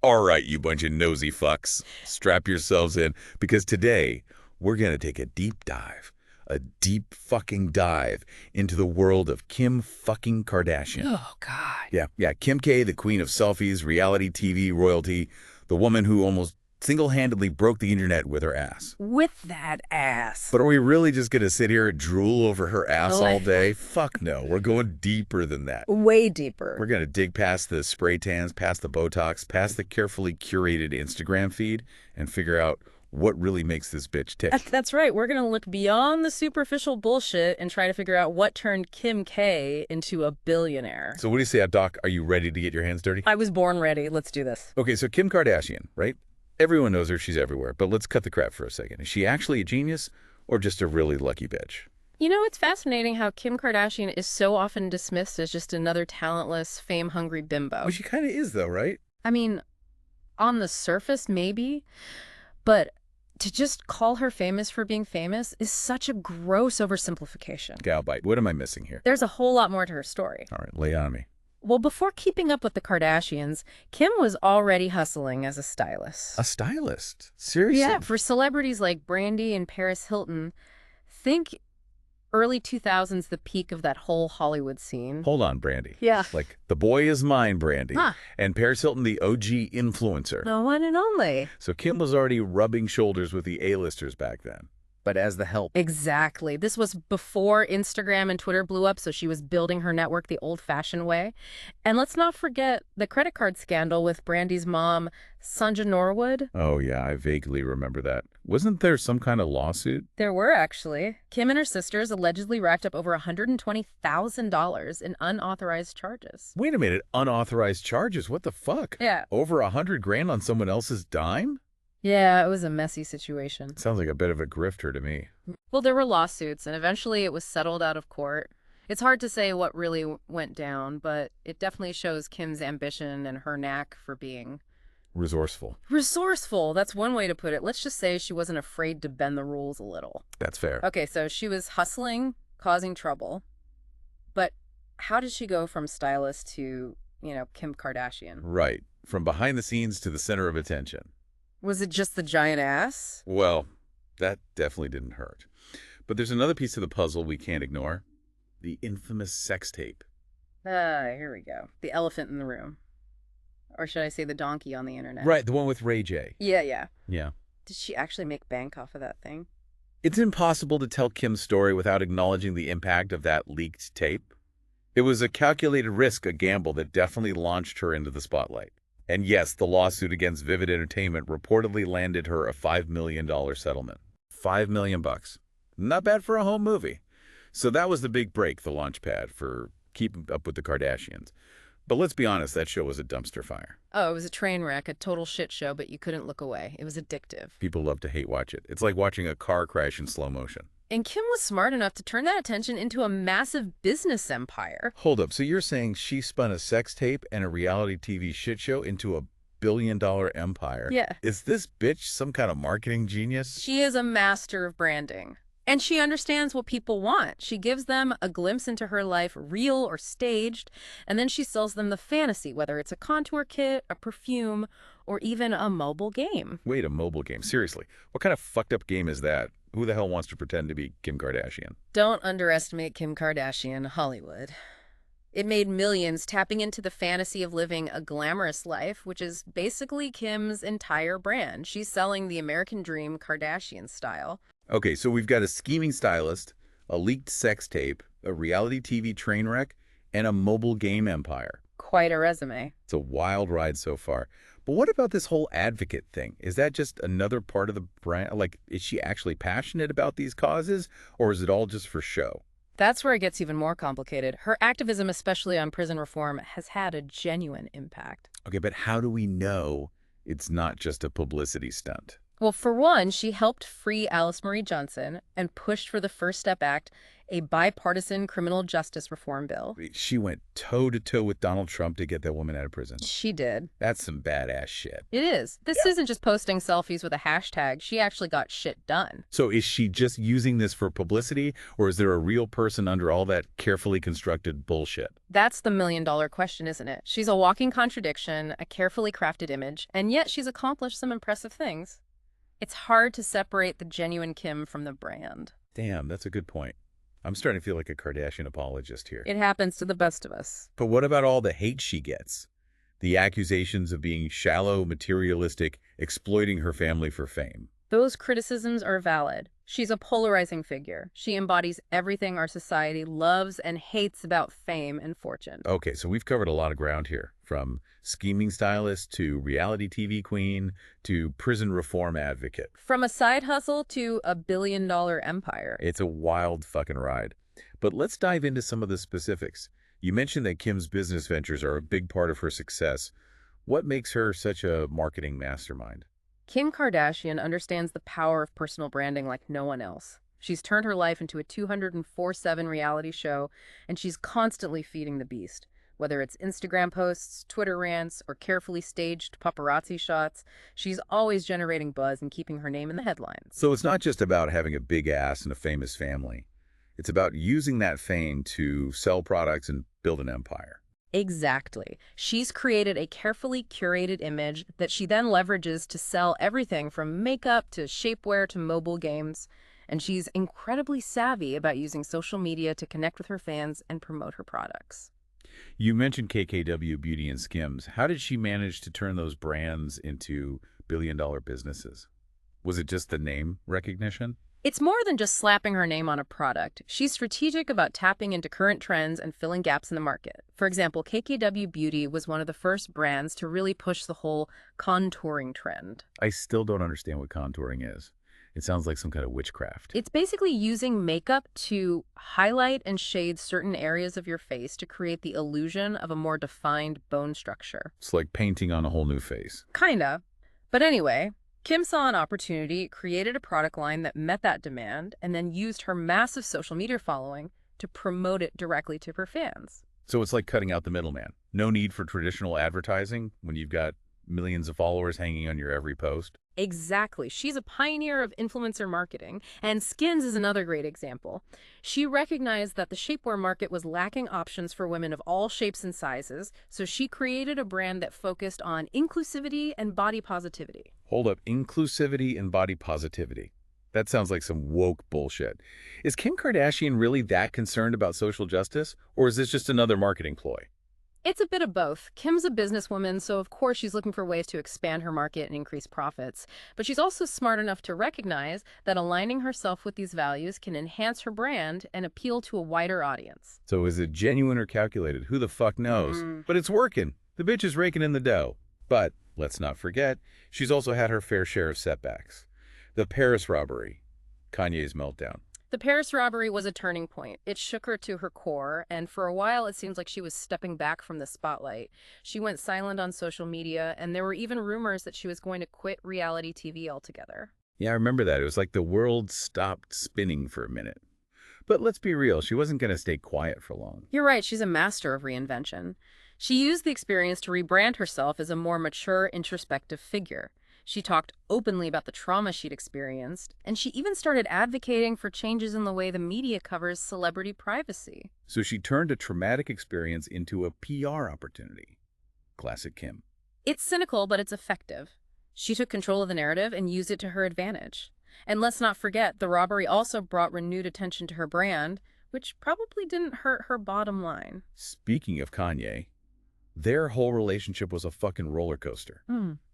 All right, you bunch of nosy fucks, strap yourselves in, because today we're going to take a deep fucking dive into the world of Kim fucking Kardashian. Oh, God. Yeah, Kim K, the queen of selfies, reality TV royalty, the woman who almost single-handedly broke the internet with her ass. With that ass. But are we really just going to sit here and drool over her ass Oh, all day? Fuck no, we're going deeper than that. Way deeper. We're going to dig past the spray tans, past the Botox, past the carefully curated Instagram feed, and figure out what really makes this bitch tick. That's right. We're going to look beyond the superficial bullshit and try to figure out what turned Kim K into a billionaire. So what do you say, Doc? Are you ready to get your hands dirty? I was born ready. Let's do this. Okay, so Kim Kardashian, right? Everyone knows her. She's everywhere. But let's cut the crap for a second. Is she actually a genius or just a really lucky bitch? You know, it's fascinating how Kim Kardashian is so often dismissed as just another talentless, fame-hungry bimbo. Well, she kind of is, though, right? I mean, on the surface, maybe, but to just call her famous for being famous is such a gross oversimplification. Galbite, what am I missing here? There's a whole lot more to her story. All right, lay on me. Well, before keeping up with the Kardashians, Kim was already hustling as a stylist. A stylist? Seriously? Yeah, for celebrities like Brandy and Paris Hilton. Think early 2000s, the peak of that whole Hollywood scene. Hold on, Brandy. Yeah. Like, the boy is mine, Brandy. Huh. And Paris Hilton, the OG influencer. The one and only. So Kim was already rubbing shoulders with the A-listers back then. But as the help. Exactly. This was before Instagram and Twitter blew up, so she was building her network the old-fashioned way. And let's not forget the credit card scandal with Brandy's mom, Sanja Norwood. Oh, yeah, I vaguely remember that. Wasn't there some kind of lawsuit? There were, actually. Kim and her sisters allegedly racked up over $120,000 in unauthorized charges. Wait a minute, unauthorized charges? What the fuck? Yeah. Over $100,000 on someone else's dime? Yeah, it was a messy situation. Sounds like a bit of a grifter to me. Well, there were lawsuits, and eventually it was settled out of court. It's hard to say what really went down, but it definitely shows Kim's ambition and her knack for being Resourceful. resourceful. That's one way to put it. Let's just say she wasn't afraid to bend the rules a little. That's fair. Okay, so she was hustling, causing trouble. But how did she go from stylist to, Kim Kardashian? Right. From behind the scenes to the center of attention. Was it just the giant ass? Well, that definitely didn't hurt. But there's another piece of the puzzle we can't ignore. The infamous sex tape. Here we go. The elephant in the room. Or should I say the donkey on the internet? Right, the one with Ray J. Yeah. Yeah. Did she actually make bank off of that thing? It's impossible to tell Kim's story without acknowledging the impact of that leaked tape. It was a calculated risk, a gamble that definitely launched her into the spotlight. And yes, the lawsuit against Vivid Entertainment reportedly landed her a $5 million settlement. $5 million. Not bad for a home movie. So that was the big break, the launch pad for keeping up with the Kardashians. But let's be honest, that show was a dumpster fire. Oh, it was a train wreck, a total shit show, but you couldn't look away. It was addictive. People love to hate watch it. It's like watching a car crash in slow motion. And Kim was smart enough to turn that attention into a massive business empire. Hold up, so you're saying she spun a sex tape and a reality TV shit show into a billion-dollar empire? Yeah. Is this bitch some kind of marketing genius? She is a master of branding. And she understands what people want. She gives them a glimpse into her life, real or staged, and then she sells them the fantasy, whether it's a contour kit, a perfume, or even a mobile game. Wait, a mobile game? Seriously, what kind of fucked up game is that? Who the hell wants to pretend to be Kim Kardashian? Don't underestimate Kim Kardashian, Hollywood. It made millions tapping into the fantasy of living a glamorous life, which is basically Kim's entire brand. She's selling the American dream Kardashian style. Okay, so we've got a scheming stylist, a leaked sex tape, a reality TV train wreck, and a mobile game empire. Quite a resume. It's a wild ride so far. But what about this whole advocate thing? Is that just another part of the brand? Like, is she actually passionate about these causes, or is it all just for show? That's where it gets even more complicated. Her activism, especially on prison reform, has had a genuine impact. Okay, but how do we know it's not just a publicity stunt? Well, for one, she helped free Alice Marie Johnson and pushed for the First Step Act, a bipartisan criminal justice reform bill. She went toe-to-toe with Donald Trump to get that woman out of prison. She did. That's some badass shit. It is. This isn't just posting selfies with a hashtag. She actually got shit done. So is she just using this for publicity, or is there a real person under all that carefully constructed bullshit? That's the million-dollar question, isn't it? She's a walking contradiction, a carefully crafted image, and yet she's accomplished some impressive things. It's hard to separate the genuine Kim from the brand. Damn, that's a good point. I'm starting to feel like a Kardashian apologist here. It happens to the best of us. But what about all the hate she gets? The accusations of being shallow, materialistic, exploiting her family for fame. Those criticisms are valid. She's a polarizing figure. She embodies everything our society loves and hates about fame and fortune. Okay, so we've covered a lot of ground here, from scheming stylist to reality TV queen to prison reform advocate. From a side hustle to a billion-dollar empire. It's a wild fucking ride. But let's dive into some of the specifics. You mentioned that Kim's business ventures are a big part of her success. What makes her such a marketing mastermind? Kim Kardashian understands the power of personal branding like no one else. She's turned her life into a 24/7 reality show, and she's constantly feeding the beast. Whether it's Instagram posts, Twitter rants, or carefully staged paparazzi shots, she's always generating buzz and keeping her name in the headlines. So it's not just about having a big ass and a famous family. It's about using that fame to sell products and build an empire. Exactly. She's created a carefully curated image that she then leverages to sell everything from makeup to shapewear to mobile games. And she's incredibly savvy about using social media to connect with her fans and promote her products. You mentioned KKW Beauty and Skims. How did she manage to turn those brands into billion-dollar businesses? Was it just the name recognition? It's more than just slapping her name on a product. She's strategic about tapping into current trends and filling gaps in the market. For example, KKW Beauty was one of the first brands to really push the whole contouring trend. I still don't understand what contouring is. It sounds like some kind of witchcraft. It's basically using makeup to highlight and shade certain areas of your face to create the illusion of a more defined bone structure. It's like painting on a whole new face. Kinda. But anyway, Kim saw an opportunity, created a product line that met that demand, and then used her massive social media following to promote it directly to her fans. So it's like cutting out the middleman. No need for traditional advertising when you've got millions of followers hanging on your every post. Exactly. She's a pioneer of influencer marketing, and Skins is another great example. She recognized that the shapewear market was lacking options for women of all shapes and sizes, so she created a brand that focused on inclusivity and body positivity. Hold up, inclusivity and body positivity. That sounds like some woke bullshit. Is Kim Kardashian really that concerned about social justice, or is this just another marketing ploy? It's a bit of both. Kim's a businesswoman, so of course she's looking for ways to expand her market and increase profits. But she's also smart enough to recognize that aligning herself with these values can enhance her brand and appeal to a wider audience. So is it genuine or calculated? Who the fuck knows? But it's working. The bitch is raking in the dough. But let's not forget, she's also had her fair share of setbacks. The Paris robbery, Kanye's meltdown. The Paris robbery was a turning point. It shook her to her core, and for a while it seems like she was stepping back from the spotlight. She went silent on social media, and there were even rumors that she was going to quit reality TV altogether. Yeah, I remember that. It was like the world stopped spinning for a minute. But let's be real, she wasn't going to stay quiet for long. You're right, she's a master of reinvention. She used the experience to rebrand herself as a more mature, introspective figure. She talked openly about the trauma she'd experienced, and she even started advocating for changes in the way the media covers celebrity privacy. So she turned a traumatic experience into a PR opportunity. Classic Kim. It's cynical, but it's effective. She took control of the narrative and used it to her advantage. And let's not forget, the robbery also brought renewed attention to her brand, which probably didn't hurt her bottom line. Speaking of Kanye, their whole relationship was a fucking roller coaster.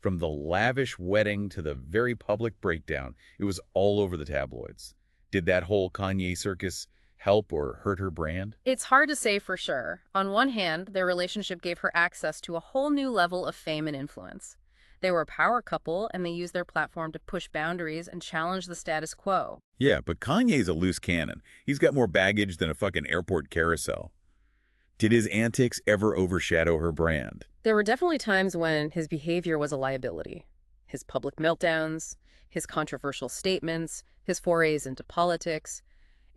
From the lavish wedding to the very public breakdown, it was all over the tabloids. Did that whole Kanye circus help or hurt her brand? It's hard to say for sure. On one hand, their relationship gave her access to a whole new level of fame and influence. They were a power couple, and they used their platform to push boundaries and challenge the status quo. Yeah, but Kanye's a loose cannon. He's got more baggage than a fucking airport carousel. Did his antics ever overshadow her brand? There were definitely times when his behavior was a liability. His public meltdowns, his controversial statements, his forays into politics.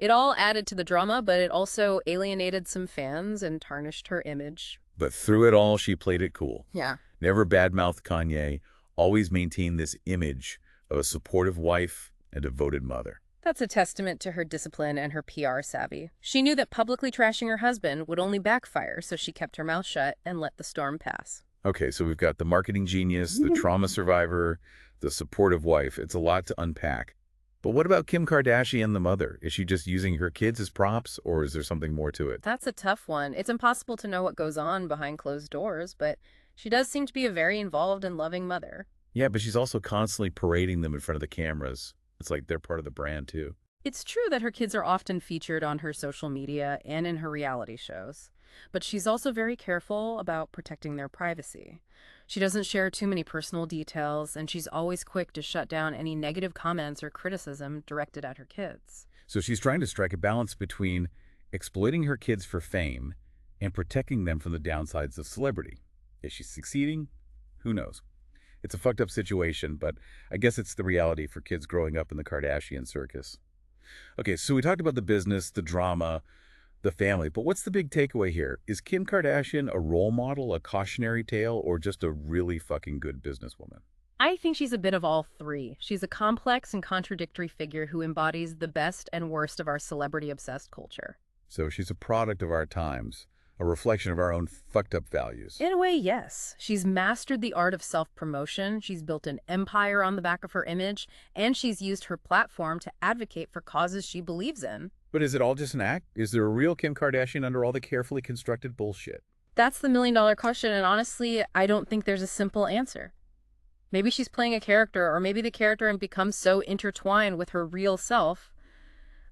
It all added to the drama, but it also alienated some fans and tarnished her image. But through it all, she played it cool. Yeah. Never badmouthed Kanye, always maintained this image of a supportive wife and devoted mother. That's a testament to her discipline and her PR savvy. She knew that publicly trashing her husband would only backfire, so she kept her mouth shut and let the storm pass. Okay, so we've got the marketing genius, the trauma survivor, the supportive wife. It's a lot to unpack. But what about Kim Kardashian, the mother? Is she just using her kids as props, or is there something more to it? That's a tough one. It's impossible to know what goes on behind closed doors, but she does seem to be a very involved and loving mother. Yeah, but she's also constantly parading them in front of the cameras. It's like they're part of the brand, too. It's true that her kids are often featured on her social media and in her reality shows, but she's also very careful about protecting their privacy. She doesn't share too many personal details, and she's always quick to shut down any negative comments or criticism directed at her kids. So she's trying to strike a balance between exploiting her kids for fame and protecting them from the downsides of celebrity. Is she succeeding? Who knows? It's a fucked up situation, but I guess it's the reality for kids growing up in the Kardashian circus. Okay, so we talked about the business, the drama, the family, but what's the big takeaway here? Is Kim Kardashian a role model, a cautionary tale, or just a really fucking good businesswoman? I think she's a bit of all three. She's a complex and contradictory figure who embodies the best and worst of our celebrity-obsessed culture. So she's a product of our times, a reflection of our own fucked up values. In a way, yes. She's mastered the art of self-promotion, she's built an empire on the back of her image, and she's used her platform to advocate for causes she believes in. But is it all just an act? Is there a real Kim Kardashian under all the carefully constructed bullshit? That's the million-dollar question, and honestly, I don't think there's a simple answer. Maybe she's playing a character, or maybe the character becomes so intertwined with her real self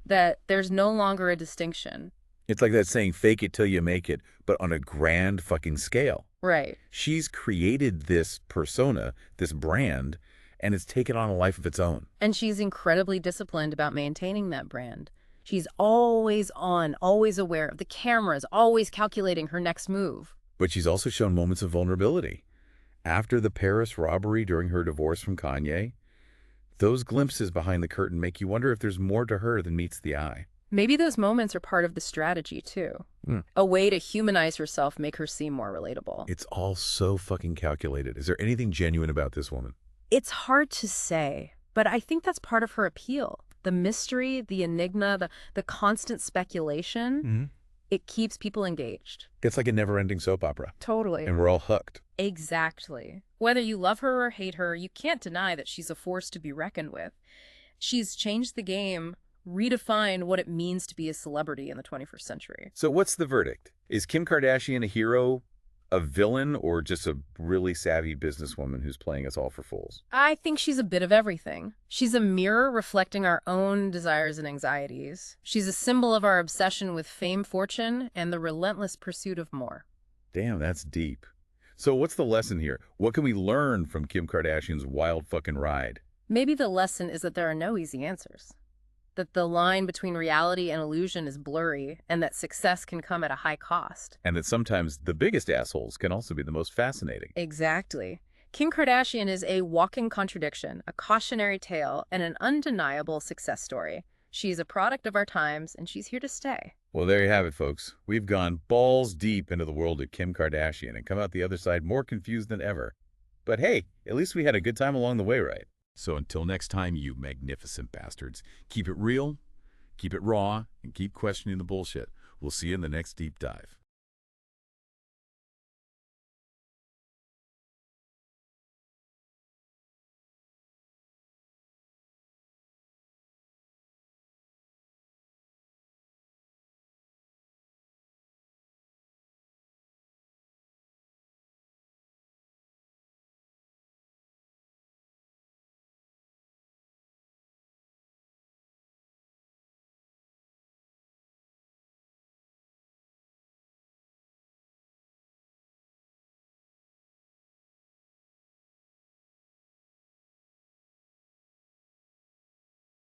that there's no longer a distinction. It's like that saying, fake it till you make it, but on a grand fucking scale. Right. She's created this persona, this brand, and it's taken on a life of its own. And she's incredibly disciplined about maintaining that brand. She's always on, always aware of the cameras, always calculating her next move. But she's also shown moments of vulnerability. After the Paris robbery during her divorce from Kanye, those glimpses behind the curtain make you wonder if there's more to her than meets the eye. Maybe those moments are part of the strategy, too. A way to humanize herself, make her seem more relatable. It's all so fucking calculated. Is there anything genuine about this woman? It's hard to say, but I think that's part of her appeal. The mystery, the enigma, the constant speculation, it keeps people engaged. It's like a never-ending soap opera. Totally. And we're all hooked. Exactly. Whether you love her or hate her, you can't deny that she's a force to be reckoned with. She's changed the game, redefined what it means to be a celebrity in the 21st century. So what's the verdict? Is Kim Kardashian a hero, a villain, or just a really savvy businesswoman who's playing us all for fools? I think she's a bit of everything. She's a mirror reflecting our own desires and anxieties. She's a symbol of our obsession with fame, fortune, and the relentless pursuit of more. Damn, that's deep. So what's the lesson here? What can we learn from Kim Kardashian's wild fucking ride? Maybe the lesson is that there are no easy answers. That the line between reality and illusion is blurry, and that success can come at a high cost. And that sometimes the biggest assholes can also be the most fascinating. Exactly. Kim Kardashian is a walking contradiction, a cautionary tale, and an undeniable success story. She's a product of our times, and she's here to stay. Well, there you have it, folks. We've gone balls deep into the world of Kim Kardashian and come out the other side more confused than ever. But hey, at least we had a good time along the way, right? So until next time, you magnificent bastards, keep it real, keep it raw, and keep questioning the bullshit. We'll see you in the next deep dive.